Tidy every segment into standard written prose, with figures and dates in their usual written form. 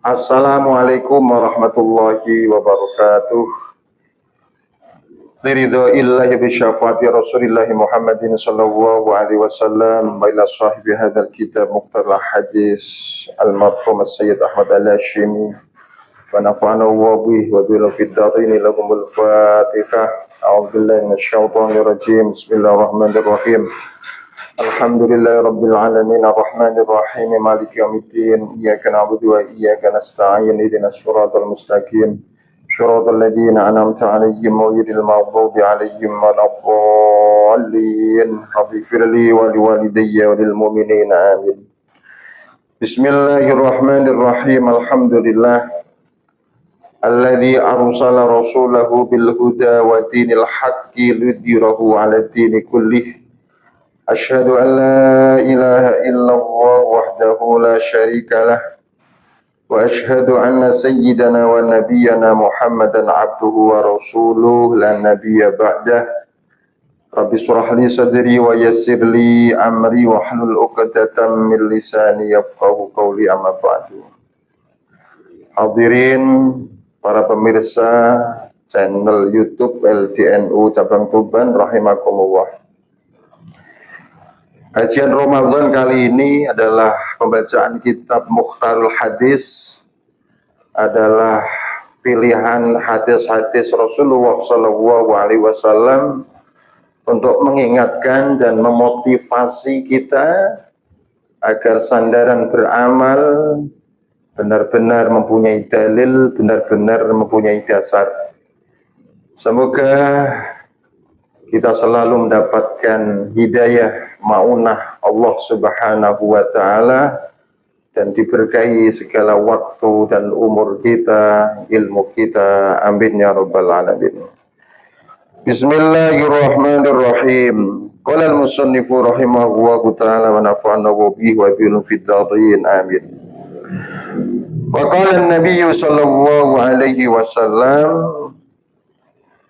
Assalamualaikum warahmatullahi wabarakatuh. Liridho illahi bisyafaati Rasulillahi Muhammadin sallallahu alaihi wasallam wa ila sahibi hadzal kitab muqtaral hadis al-marhum Sayyid Ahmad Al-Hashimi wa nafa'ana wa bihi wa bil fitdaini lahumul Fatihah. A'udzu billahi minasyaitonir rajim. Bismillahirrahmanirrahim. Alhamdulillahi rabbil alamin arrahmanir rahim maliki yaumiddin iyyaka na'budu wa iyyaka nasta'in ihdinas siratal mustaqim siratal ladzina an'amta 'alaihim ghairil maghdubi 'alaihim waladdallin ighfirli wa liwalidayya wa lil mu'minina amin. Bismillahirrahmanirrahim. Alhamdulillah alladzi arsala rasulahu bil huda wa dinil haqqi lidhirahu 'ala dini kullih. Asyhadu an la ilaha illallah wahdahu la syarika lah wa asyhadu anna sayyidana wa nabiyyana Muhammadan abduhu wa rasuluh la nabiyya ba'dah. Rabbi shrah li sadri wa yassir li amri wa hlul 'uqdatam min lisani yafqahu qawli amma ba'du. Hadirin para pemirsa channel YouTube LDNU Cabang Tuban rahimakumullah. Kajian Ramadan kali ini adalah pembacaan kitab Mukhtarul Hadis, adalah pilihan hadis-hadis Rasulullah SAW untuk mengingatkan dan memotivasi kita agar sandaran beramal benar-benar mempunyai dalil, benar-benar mempunyai dasar. Semoga kita selalu mendapatkan hidayah ma'unah Allah Subhanahu wa ta'ala dan diberkahi segala waktu dan umur kita, ilmu kita. Amin ya rabbal alamin. Bismillahirrahmanirrahim. Qala al-musannifu rahimahullahu ta'ala wa nafa'ana wa bihi wa bil fitdain. Amin. Wa qala an-nabiy sallallahu alaihi wasallam,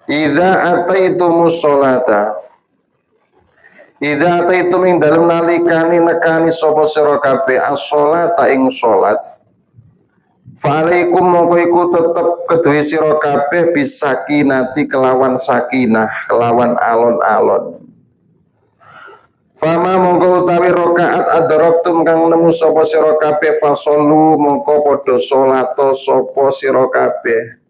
idza ataitumus sholata, idza ataitum ing dalem nalikani nekani sapa sira kabeh as-sholata ing salat, fa alaikum mongko iku tetep keduwe sira kabeh bisakinati kelawan sakinah, kelawan alon-alon. Fama mongko utawi rakaat adraktum kang nemu sapa sira kabeh fasallu mongko padha salata sapa sira kabeh.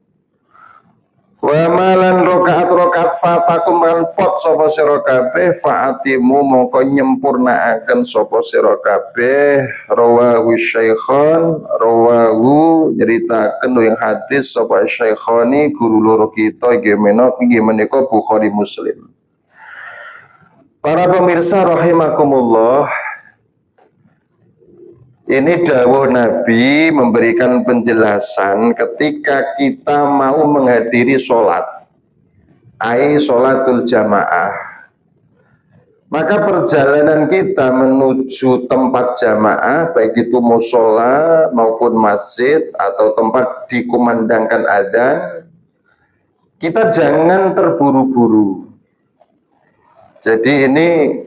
Wa malan rakaat fatakum kan pot sapa sira kabeh faatimu mongko nyempurnaaken sapa sira kabeh. Rawahu Syaikhan, rawahu nyeritaken yang hadis sapa Syaikhani guru loro kita inggih menika Bukhari Muslim. Para pemirsa rahimakumullah, ini dawuh Nabi memberikan penjelasan ketika kita mau menghadiri sholat, sholatul jamaah. Maka perjalanan kita menuju tempat jamaah, baik itu mushola maupun masjid atau tempat dikumandangkan adzan, kita jangan terburu-buru. Jadi ini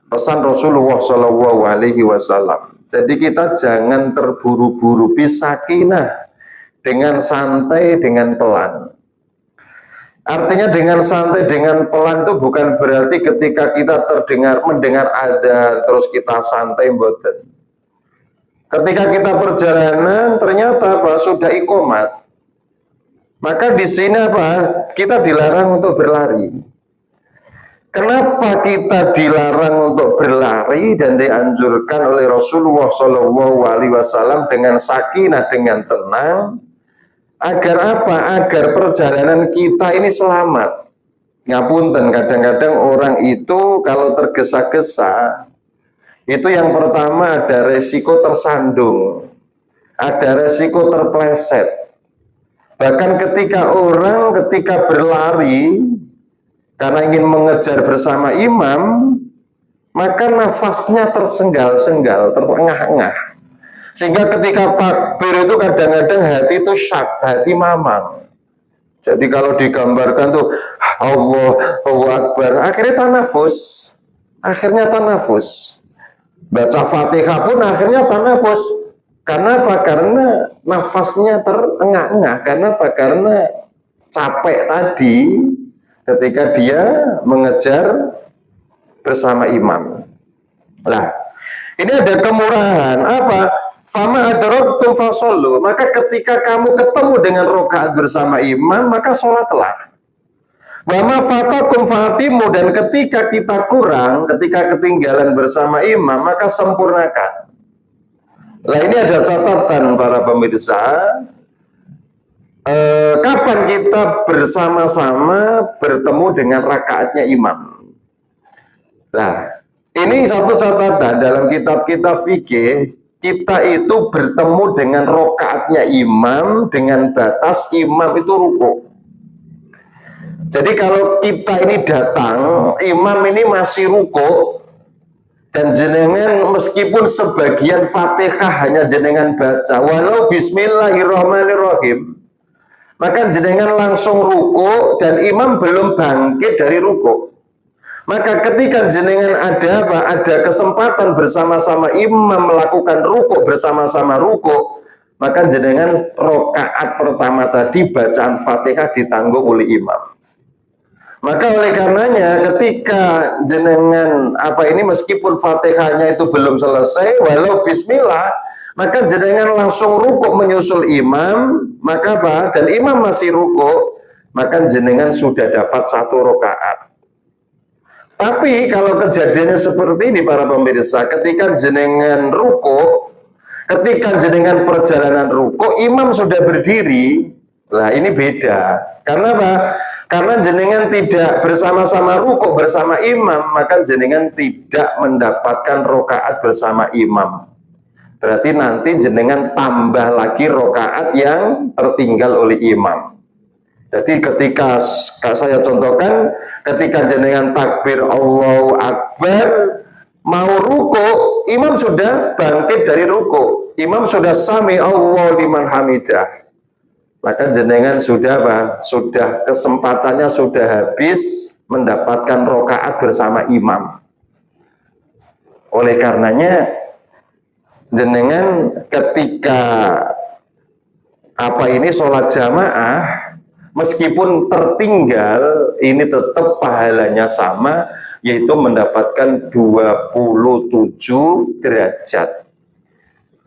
pesan Rasulullah SAW. Jadi kita jangan terburu-buru, bisakinah, dengan santai, dengan pelan. Artinya dengan santai, dengan pelan itu bukan berarti ketika kita mendengar adzan terus kita santai mboten. Ketika kita perjalanan ternyata sudah iqomat, maka di sini kita dilarang untuk berlari. Kenapa kita dilarang untuk berlari dan dianjurkan oleh Rasulullah SAW dengan sakinah, dengan tenang? Agar apa? Agar perjalanan kita ini selamat. Ngapunten, kadang-kadang orang itu kalau tergesa-gesa, itu yang pertama ada resiko tersandung, ada resiko terpleset. Bahkan ketika berlari karena ingin mengejar bersama imam, maka nafasnya tersenggal-senggal, terengah-engah. Sehingga ketika takbir itu kadang-kadang hati itu syak, hati mamang. Jadi kalau digambarkan tuh Allahu Akbar, akhirnya tanafus. Baca Fatihah pun akhirnya tanafus. Karena apa? Karena nafasnya terengah-engah. Karena apa? Karena capek tadi ketika dia mengejar bersama imam. Nah, ini ada kemurahan apa? Fama adraktum fasallu. Maka ketika kamu ketemu dengan rakaat bersama imam, maka sholatlah. Wa ma fatakum fatimu, dan ketika kita kurang, ketika ketinggalan bersama imam, maka sempurnakan. Nah, ini ada catatan para pemirsa. Kapan kita bersama-sama bertemu dengan rakaatnya imam? Nah, ini satu catatan dalam kitab-kitab fikih, kita itu bertemu dengan rakaatnya imam dengan batas imam itu ruku. Jadi kalau kita ini datang, imam ini masih ruku, dan jenengan meskipun sebagian Fatihah hanya jenengan baca, walau Bismillahirrahmanirrahim, maka jenengan langsung ruku dan imam belum bangkit dari ruku. Maka ketika jenengan ada kesempatan bersama-sama imam melakukan ruku bersama-sama ruku, maka jenengan rakaat pertama tadi bacaan Fatihah ditanggung oleh imam. Maka oleh karenanya ketika jenengan meskipun Fatihahnya itu belum selesai, walau bismillah, maka jenengan langsung ruku menyusul imam, maka apa? Dan imam masih ruku, maka jenengan sudah dapat 1 rakaat. Tapi kalau kejadiannya seperti ini para pemirsa, ketika jenengan ruku, ketika jenengan perjalanan ruku, imam sudah berdiri, lah ini beda. Karena apa? Karena jenengan tidak bersama-sama ruku bersama imam, maka jenengan tidak mendapatkan rakaat bersama imam. Berarti nanti jenengan tambah lagi rakaat yang tertinggal oleh imam. Jadi ketika saya contohkan, ketika jenengan takbir Allahu Akbar, mau ruku, imam sudah bangkit dari ruku. Imam sudah sami Allahu liman hamidah. Maka jenengan sudah Sudah kesempatannya sudah habis mendapatkan rakaat bersama imam. Oleh karenanya jenengan ketika sholat jamaah, meskipun tertinggal, ini tetap pahalanya sama, yaitu mendapatkan 27 derajat.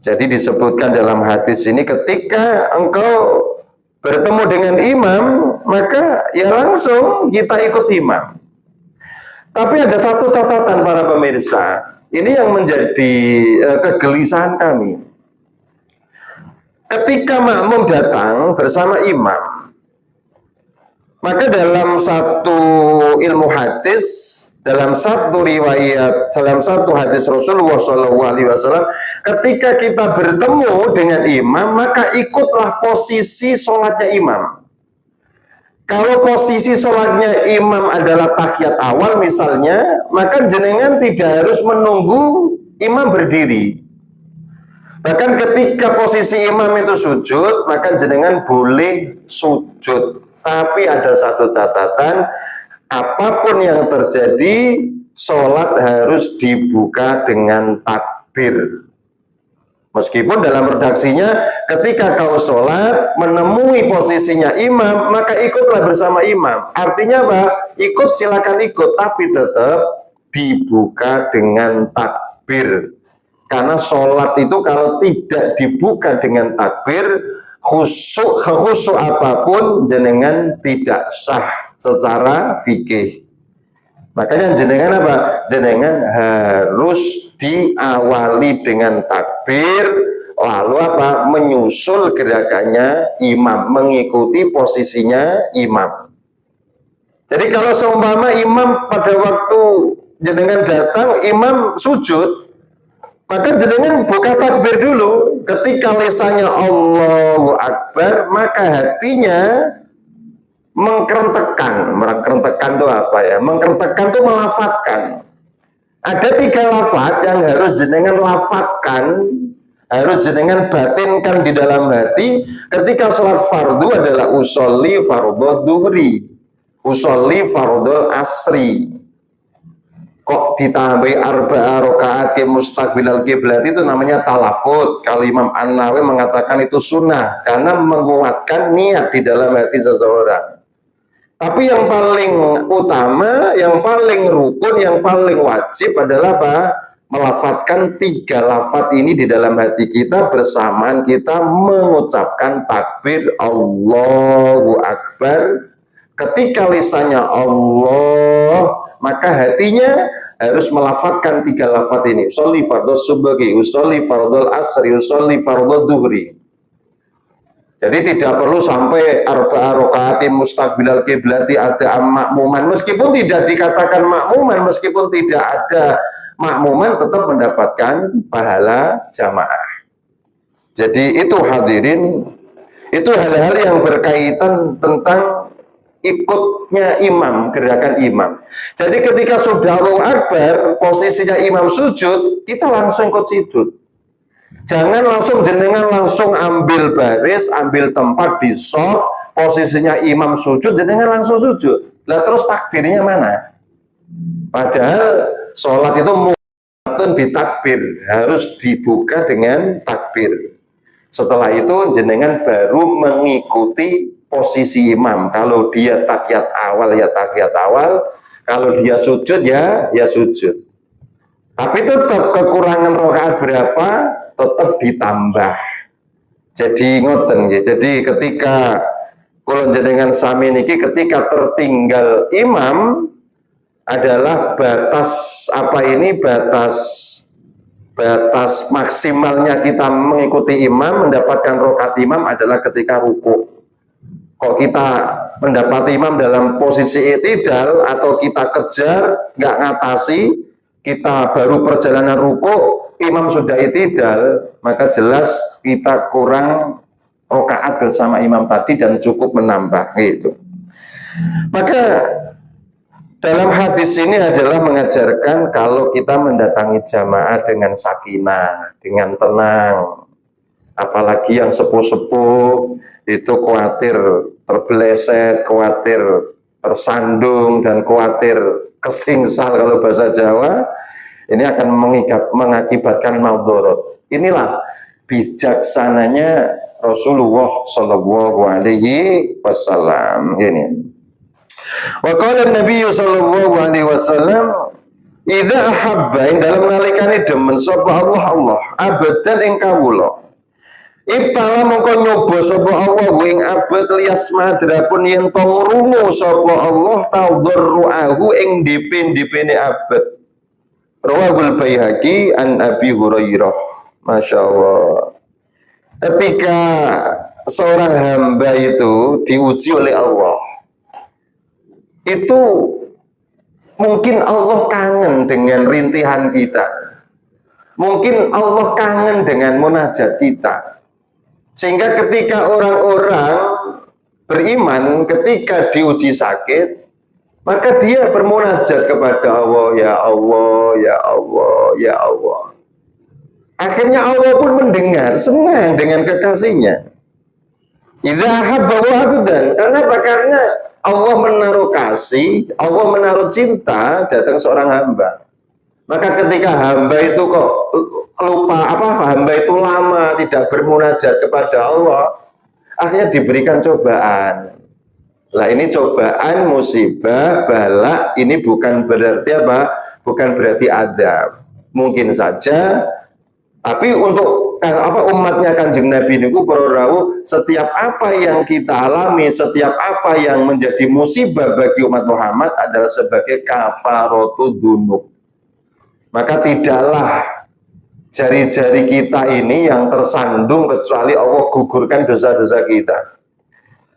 Jadi disebutkan dalam hadis ini, ketika engkau bertemu dengan imam, maka ya langsung kita ikut imam. Tapi ada satu catatan para pemirsa, ini yang menjadi kegelisahan kami. Ketika makmum datang bersama imam, maka dalam satu ilmu hadis, dalam satu riwayat, dalam satu hadis Rasulullah SAW, ketika kita bertemu dengan imam, maka ikutlah posisi sholatnya imam. Kalau posisi sholatnya imam adalah tahiyat awal misalnya, maka jenengan tidak harus menunggu imam berdiri. Bahkan ketika posisi imam itu sujud, maka jenengan boleh sujud. Tapi ada satu catatan, apapun yang terjadi, sholat harus dibuka dengan takbir. Meskipun dalam redaksinya, ketika kau sholat, menemui posisinya imam, maka ikutlah bersama imam. Artinya apa? Ikut, silakan ikut, tapi tetap dibuka dengan takbir. Karena sholat itu kalau tidak dibuka dengan takbir, khusyuk apapun jenengan tidak sah secara fikih. Makanya jenengan apa? Jenengan harus diawali dengan takbir, lalu apa? Menyusul gerakannya imam, mengikuti posisinya imam. Jadi kalau seumpama imam pada waktu jenengan datang, imam sujud, maka jenengan buka takbir dulu. Ketika lisannya Allahu Akbar, maka hatinya mengkerentekan. Mengkerentekan itu apa ya? Mengkerentekan itu melafatkan. Ada 3 lafaz yang harus jenengan lafatkan, harus jenengan batinkan di dalam hati. Ketika sholat fardu adalah usolli fardhu duhri, usolli fardhu asri. kok ditambahi arba'a rakaat mustaqbilal kiblat, itu namanya talafut. Kalau Imam An-Nawawi mengatakan itu sunnah karena menguatkan niat di dalam hati seseorang. Tapi yang paling utama, yang paling rukun, yang paling wajib adalah apa? Melafadzkan 3 lafadz ini di dalam hati kita bersamaan kita mengucapkan takbir Allahu Akbar. Ketika lisannya Allah, maka hatinya harus melafadzkan 3 lafadz ini. Sholli fardhu subhi, usolli fardhu asri, usolli fardhu duhri. Jadi tidak perlu sampai arba'a rakaat mustaqbilal kiblati ada makmuman. Meskipun tidak dikatakan makmuman, meskipun tidak ada makmuman, tetap mendapatkan pahala jamaah. Jadi itu hadirin, itu hal-hal yang berkaitan tentang ikutnya imam, gerakan imam. Jadi ketika sudah Allahu Akbar, posisinya imam sujud, kita langsung ikut sujud. Jangan langsung jenengan langsung ambil baris, ambil tempat di soft, posisinya imam sujud, jenengan langsung sujud. Lah terus takbirnya mana? Padahal sholat itu mu'atun bitakbir, harus dibuka dengan takbir. Setelah itu jenengan baru mengikuti posisi imam. Kalau dia tahiyat awal ya tahiyat awal, kalau dia sujud ya sujud. Tapi tetap kekurangan rakaat berapa tetap ditambah. Jadi ngoten ya. Jadi ketika kula jenengan sami niki ketika tertinggal imam adalah batas batas maksimalnya kita mengikuti imam, mendapatkan rakaat imam adalah ketika ruku. Kok kita mendapati imam dalam posisi i'tidal atau kita kejar nggak ngatasi, kita baru perjalanan ruku, imam sudah i'tidal, maka jelas kita kurang rakaat bersama imam tadi dan cukup menambah gitu. Maka dalam hadis ini adalah mengajarkan kalau kita mendatangi jamaah dengan sakinah, dengan tenang. Apalagi yang sepuh-sepuh itu khawatir terbeleset, khawatir tersandung, dan khawatir kesingsal kalau bahasa Jawa. Ini akan mengakibatkan maudorot. Inilah bijaksananya Rasulullah Shallallahu Alaihi Wasallam. Ini. Wa qala Nabi sallallahu alaihi wasallam, idza ahabba, dalam nalikane demen sapa Allah abadan ing kawula. Ibtala mongko nyoba sapa Allah ing abad liyasma drapun yen to ngrungu sapa Allah taudru'ahu ing dipin-dipine abad. Rawahul Baihaqi an Abi Hurairah. Masya Allah. Ketika seorang hamba itu diuji oleh Allah, itu mungkin Allah kangen dengan rintihan kita. Mungkin Allah kangen dengan munajat kita. Sehingga ketika orang-orang beriman ketika diuji sakit, maka dia bermunajat kepada Allah, ya Allah, ya Allah, ya Allah. Akhirnya Allah pun mendengar, senang dengan kekasihnya. Idza habba abdan, karena Allah menaruh kasih, Allah menaruh cinta datang seorang hamba. Maka ketika hamba itu kok lupa hamba itu lama tidak bermunajat kepada Allah, akhirnya diberikan cobaan. Nah ini cobaan, musibah, bala, ini bukan berarti bukan berarti adab. Mungkin saja, tapi untuk umatnya Kanjeng Nabi niku para rawuh, setiap apa yang kita alami, setiap apa yang menjadi musibah bagi umat Muhammad adalah sebagai kafaratu dzunub. Maka tidaklah jari-jari kita ini yang tersandung kecuali Allah gugurkan dosa-dosa kita.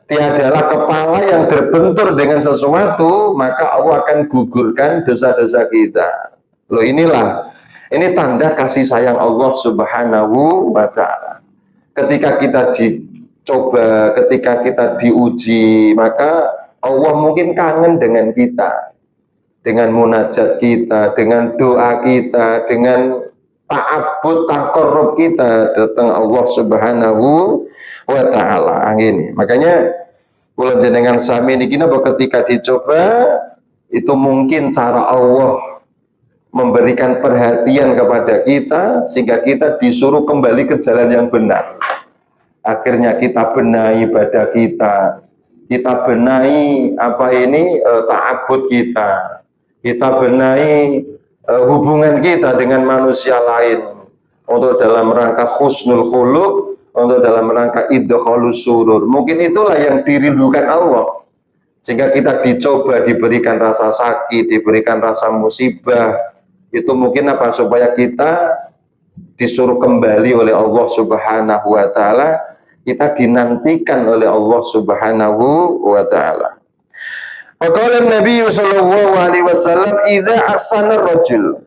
Tiadalah kepala yang terbentur dengan sesuatu, maka Allah akan gugurkan dosa-dosa kita. Loh ini tanda kasih sayang Allah Subhanahu wa ta'ala. Ketika kita dicoba, ketika kita diuji, maka Allah mungkin kangen dengan kita, dengan munajat kita, dengan doa kita, dengan ta'abbud, taqarrub kita datang Allah Subhanahu wa ta'ala. Ini makanya kula jenengan sami niki napa ketika dicoba itu mungkin cara Allah memberikan perhatian kepada kita sehingga kita disuruh kembali ke jalan yang benar. Akhirnya kita benahi ibadah kita benahi ta'abbud kita benahi hubungan kita dengan manusia lain untuk dalam rangka husnul khuluq, untuk dalam rangka idkhalus surur. Mungkin itulah yang dirindukan Allah. Sehingga kita dicoba, diberikan rasa sakit, diberikan rasa musibah. Itu mungkin apa? Supaya kita disuruh kembali oleh Allah Subhanahu wa taala, kita dinantikan oleh Allah Subhanahu wa taala. Faqala Nabi sallallahu alaihi wasallam, "Idza ahsana rajul."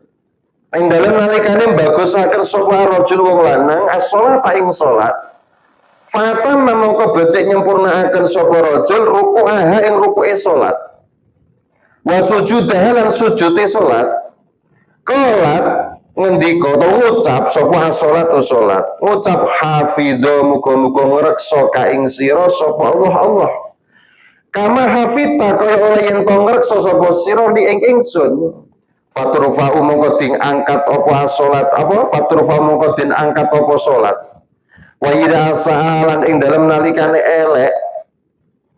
Ing dalem nalikane bagusaken sapa rajul wong lanang as-shalat ing salat. Fatam mangko becik nyempurnaaken sapa rajul ruku'aha ing ruku'e salat. Wa sujudaha lan sujude salat. Qolat ngendika to ngucap sapa as-shalatu salat. Ngucap hafidho muga-muga ngreksa ka ing sira sapa Allah. Kama hafidta kaya oleh yen to ngreksa sapa sira li ing ingsun. Faturfa mongko ding angkat apa as-shalat faturfa mongko den angkat apa salat. Wa idza sa'alan ing dalem nalikane elek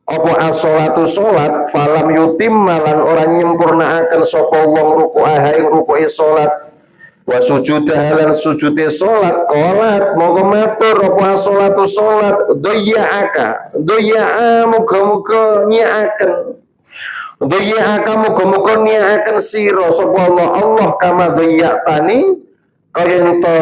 apa as-shalatu salat falam yutimma lan ora nyempurnaaken sapa wong ruku'ah ing ruku'e salat wa sujudah lan sujude salat qolat monggo matur apa as-shalatu salat doya'aka muga-muga nyiaken muga-muga nyiaken sira sapa Allah kama doya'tani kaya ento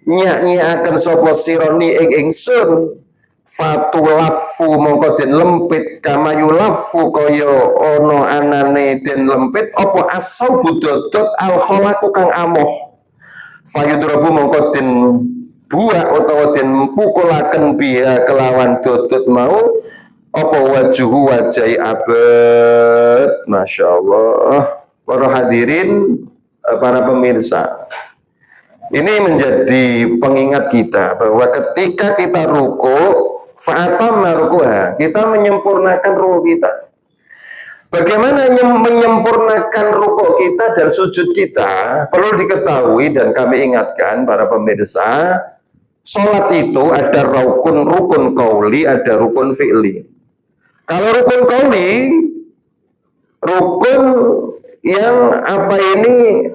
nyak-nyakaken sapa sira ni ing ingsun fatulafu mongko den lempit kama yulafu kaya ana anane den lempit apa asal budodot al khalaqu kang amoh fayudrabu mongko den buak utawa den pukulaken biha kelawan dodot mau apa wajuhu wajai abad. Masya Allah. Para hadirin, para pemirsa, ini menjadi pengingat kita bahwa ketika kita ruku, fa'atamna rukuha, kita menyempurnakan ruku kita. Bagaimana menyempurnakan ruku kita dan sujud kita? Perlu diketahui dan kami ingatkan para pemirsa, sholat itu ada rukun qauli, ada rukun fi'li. Kalau rukun qauli, rukun yang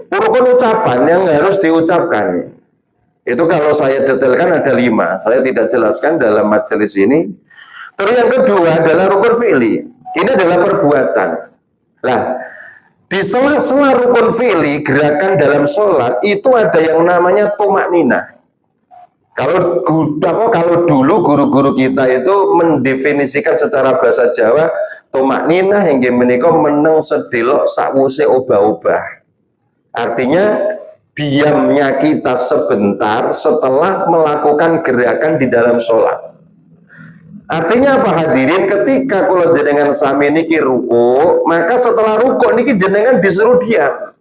rukun ucapan yang harus diucapkan. Itu kalau saya detailkan ada 5. Saya tidak jelaskan dalam majelis ini. Terus yang kedua adalah rukun fi'li. Ini adalah perbuatan. Nah, di sela-sela rukun fi'li, gerakan dalam sholat itu ada yang namanya tumakninah. Kalau dulu guru-guru kita itu mendefinisikan secara bahasa Jawa tumakninah inggih menika meneng sedelok sakwuse obah-obah. Artinya diamnya kita sebentar setelah melakukan gerakan di dalam sholat. Artinya apa hadirin? Ketika kula jenengan sami niki ruku, maka setelah ruku niki jenengan disuruh diam.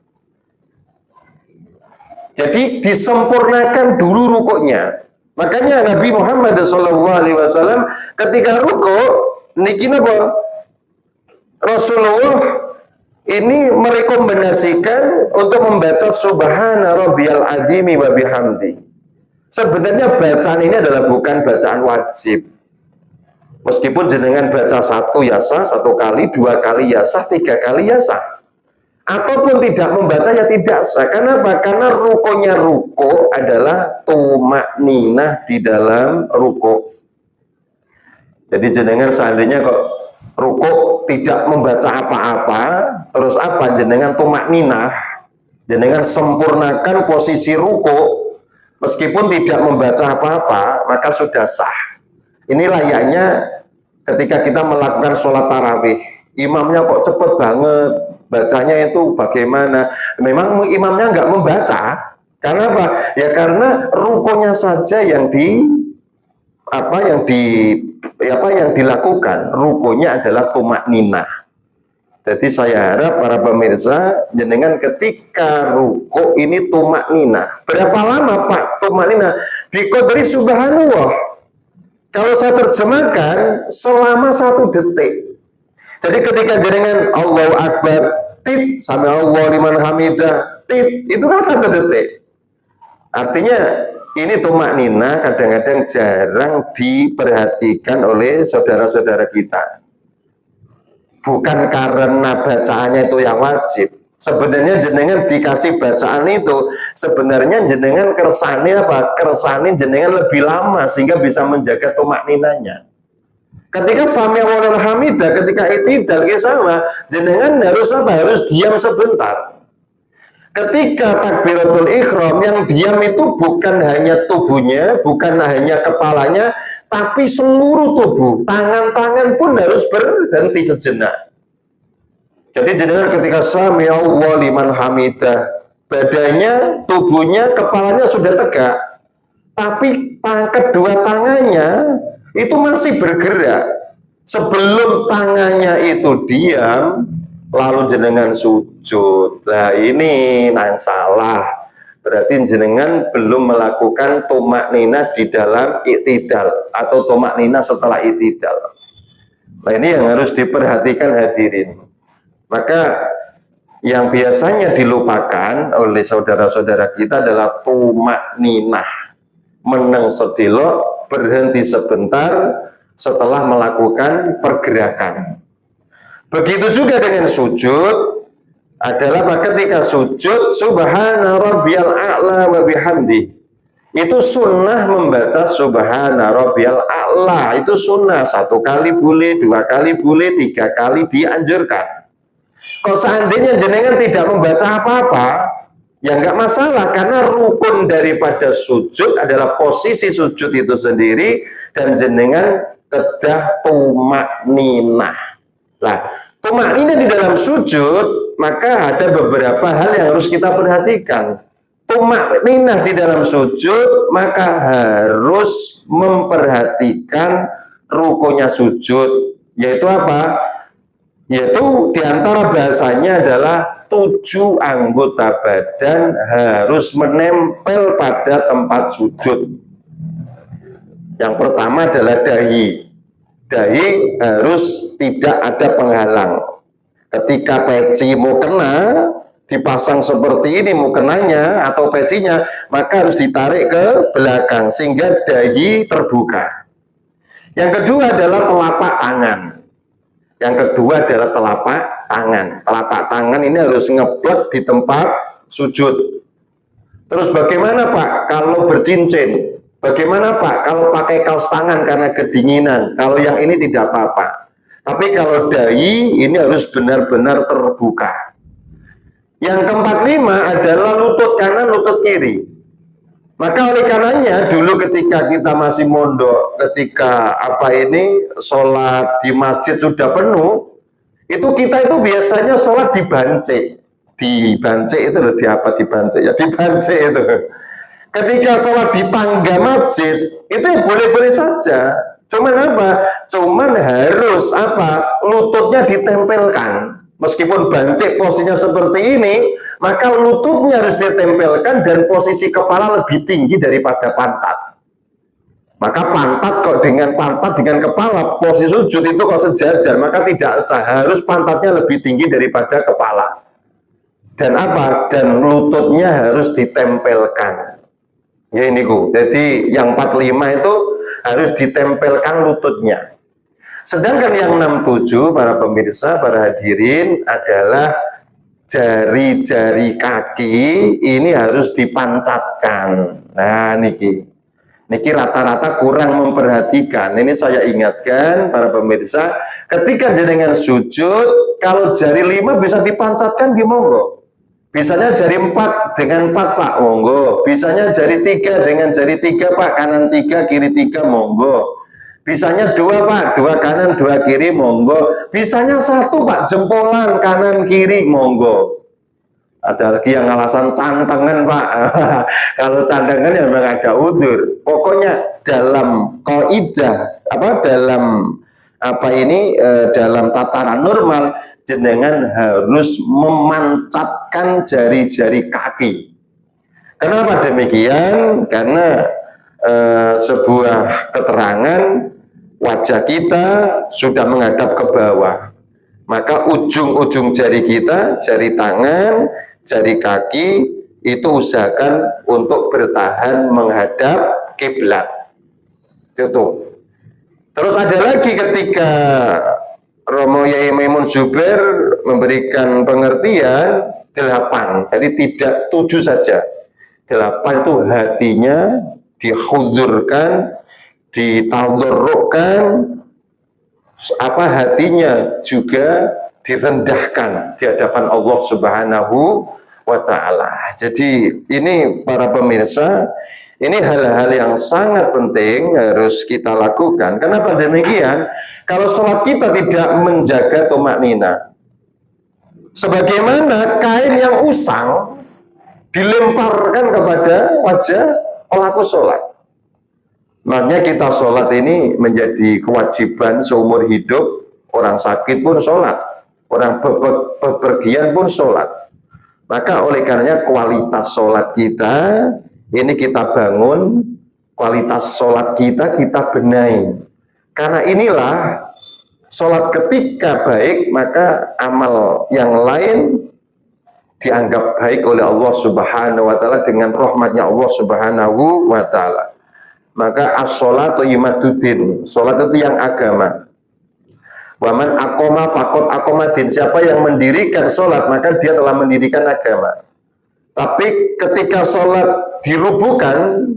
Jadi disempurnakan dulu rukunya. Makanya Nabi Muhammad SAW ketika ruku niki napa? Rasulullah ini merekomendasikan untuk membaca Subhana Rabbiyal Azimi wa bihamdi. Sebenarnya bacaan ini adalah bukan bacaan wajib. Meskipun jenengan baca 1 ya sah, 1 kali, 2 kali ya sah, 3 kali ya sah. Ataupun tidak membaca ya tidak sah. Kenapa? Karena rukunya ruku adalah tumakninah di dalam ruku. Jadi jenengan seandainya kok ruku tidak membaca apa-apa, terus apa? Jenengan tumakninah, jenengan sempurnakan posisi ruku, meskipun tidak membaca apa-apa, maka sudah sah. Ini layaknya ketika kita melakukan sholat tarawih, imamnya kok cepet banget, bacanya itu bagaimana? Memang imamnya nggak membaca, karena apa? Ya karena rukunya saja yang dilakukan, rukunya adalah tumakninah. Jadi saya harap para pemirsa jenengan ketika ruku ini tumakninah. Berapa lama Pak tumakninah? Biqadri subhanallah. Kalau saya terjemahkan selama 1 detik. Jadi ketika jenengan Allahu Akbar, sami Allah liman hamidah, itu kan 1 detik. Artinya ini tumak nina kadang-kadang jarang diperhatikan oleh saudara-saudara kita. Bukan karena bacaannya itu yang wajib. Sebenarnya jenengan dikasih bacaan itu, sebenarnya jenengan kersani jenengan lebih lama sehingga bisa menjaga tumak ninanya. Ketika sami Allahu hamidah, ketika itidal sama, jenengan harus diam sebentar. Ketika takbiratul ihram, yang diam itu bukan hanya tubuhnya, bukan hanya kepalanya, tapi seluruh tubuh, tangan-tangan pun harus berhenti sejenak. Jadi jenengan ketika sami Allahu liman hamidah, badannya, tubuhnya, kepalanya sudah tegak, tapi kedua tangannya itu masih bergerak. Sebelum tangannya itu diam, lalu jenengan sujud. Nah ini yang salah. Berarti jenengan belum melakukan tumak nina di dalam iktidal atau tumak nina setelah iktidal. Nah ini yang harus diperhatikan hadirin. Maka yang biasanya dilupakan oleh saudara-saudara kita adalah tumak ninah. Meneng sedilok, berhenti sebentar setelah melakukan pergerakan. Begitu juga dengan sujud, adalah ketika sujud subhana rabbiyal a'la wa bihamdi. Itu sunnah membaca subhana rabbiyal a'la. Itu sunnah, 1 kali boleh, 2 kali boleh, 3 kali dianjurkan. Kalau seandainya jenengan tidak membaca apa-apa, ya nggak masalah, karena rukun daripada sujud adalah posisi sujud itu sendiri, dan jenengan kedah tumak ninah. Nah, tumak ninah di dalam sujud, maka ada beberapa hal yang harus kita perhatikan. Tumak ninah di dalam sujud, maka harus memperhatikan rukunnya sujud, yaitu apa? Yaitu diantara bahasanya adalah 7 anggota badan harus menempel pada tempat sujud. Yang pertama adalah dahi. Dahi harus tidak ada penghalang. Ketika peci mau kena, dipasang seperti ini mukenanya atau pecinya, maka harus ditarik ke belakang sehingga dahi terbuka. Yang kedua adalah telapak tangan. Yang kedua adalah telapak tangan. Telapak tangan ini harus ngeplek di tempat sujud. Terus bagaimana Pak kalau bercincin? Bagaimana Pak kalau pakai kaos tangan karena kedinginan? Kalau yang ini tidak apa-apa. Tapi kalau dahi ini harus benar-benar terbuka. Yang keempat lima adalah lutut kanan, lutut kiri. Maka oleh karenanya dulu ketika kita masih mondok, ketika sholat di masjid sudah penuh, itu kita itu biasanya sholat di bance. Di bance itu loh, di apa di bance? Ya di bance itu. Ketika sholat di tangga masjid, itu boleh-boleh saja. Cuman apa? Cuman harus lututnya ditempelkan. Meskipun bancik posisinya seperti ini, maka lututnya harus ditempelkan dan posisi kepala lebih tinggi daripada pantat. Maka pantat dengan kepala, posisi sujud itu kok sejajar, maka tidak sah, harus pantatnya lebih tinggi daripada kepala. Dan Dan lututnya harus ditempelkan. Ya ini jadi yang 45 itu harus ditempelkan lututnya. Sedangkan yang 67 para pemirsa, para hadirin adalah jari-jari kaki ini harus dipancatkan. Nah, niki rata-rata kurang memperhatikan. Ini saya ingatkan para pemirsa, ketika jenengan sujud, kalau jari 5 bisa dipancatkan gimana? Bisanya jari 4 dengan 4 Pak, monggo. Bisanya jari 3 dengan jari 3 Pak, kanan 3, kiri 3, monggo. Bisanya 2 Pak, 2 kanan 2 kiri, monggo. Bisanya 1 Pak, jempolan kanan kiri, monggo. Ada lagi yang alasan cantengan Pak. Kalau cantengan ya memang ada udur. Pokoknya dalam kaidah dalam tataran normal, jenengan harus memancatkan jari-jari kaki. Kenapa demikian? Karena sebuah keterangan wajah kita sudah menghadap ke bawah. Maka ujung-ujung jari kita, jari tangan, jari kaki itu usahakan untuk bertahan menghadap kiblat. Itu. Terus ada lagi ketika Romo Yai Maimun Zubair memberikan pengertian 8, jadi tidak 7 saja. 8 itu hatinya dihudurkan, ditadharrukan, hatinya juga direndahkan di hadapan Allah Subhanahu wa Ta'ala. Jadi ini para pemirsa, ini hal-hal yang sangat penting harus kita lakukan. Kenapa demikian? Kalau sholat kita tidak menjaga tumaknina, sebagaimana kain yang usang dilemparkan kepada wajah pelaku sholat. Makanya kita sholat ini menjadi kewajiban seumur hidup. Orang sakit pun sholat, orang bepergian pun sholat. Maka oleh karenanya kualitas sholat kita ini kita bangun, kualitas sholat kita benahi. Karena inilah sholat ketika baik, maka amal yang lain dianggap baik oleh Allah Subhanahu wa Ta'ala dengan rahmatnya Allah Subhanahu wa Ta'ala. Maka as-sholatu imaduddin, sholat itu yang agama. Waman akoma fakot akomadin, siapa yang mendirikan sholat maka dia telah mendirikan agama. Tapi ketika sholat dirubuhkan,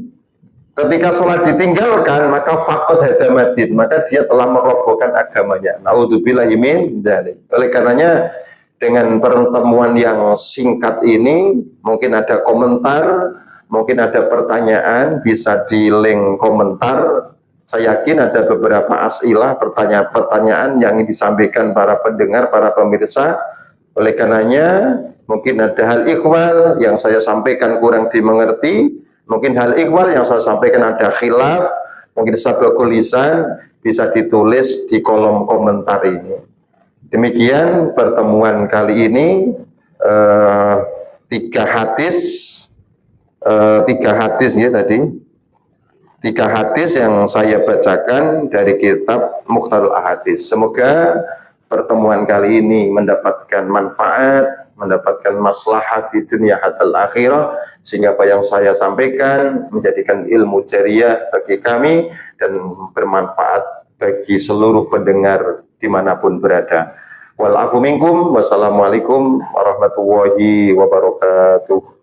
ketika sholat ditinggalkan, maka fakot hadamadin, maka dia telah merobohkan agamanya. Naudzubillahi min dzalik. Oleh karenanya dengan pertemuan yang singkat ini, mungkin ada komentar, mungkin ada pertanyaan, bisa di link komentar. Saya yakin ada beberapa as'ilah, pertanyaan-pertanyaan yang disampaikan para pendengar, para pemirsa. Oleh karenanya, mungkin ada hal ikhwal yang saya sampaikan kurang dimengerti, mungkin hal ikhwal yang saya sampaikan ada khilaf, mungkin sabaqul lisan, bisa ditulis di kolom komentar ini. Demikian pertemuan kali ini, 3 hadis ya tadi. 3 hadis yang saya bacakan dari kitab Mukhtarul Ahadits. Semoga pertemuan kali ini mendapatkan manfaat, mendapatkan maslahah di dunia hatta akhirah, sehingga apa yang saya sampaikan menjadikan ilmu jariyah bagi kami dan bermanfaat bagi seluruh pendengar dimanapun berada. Wal afu minkum, wassalamualaikum warahmatullahi wabarakatuh.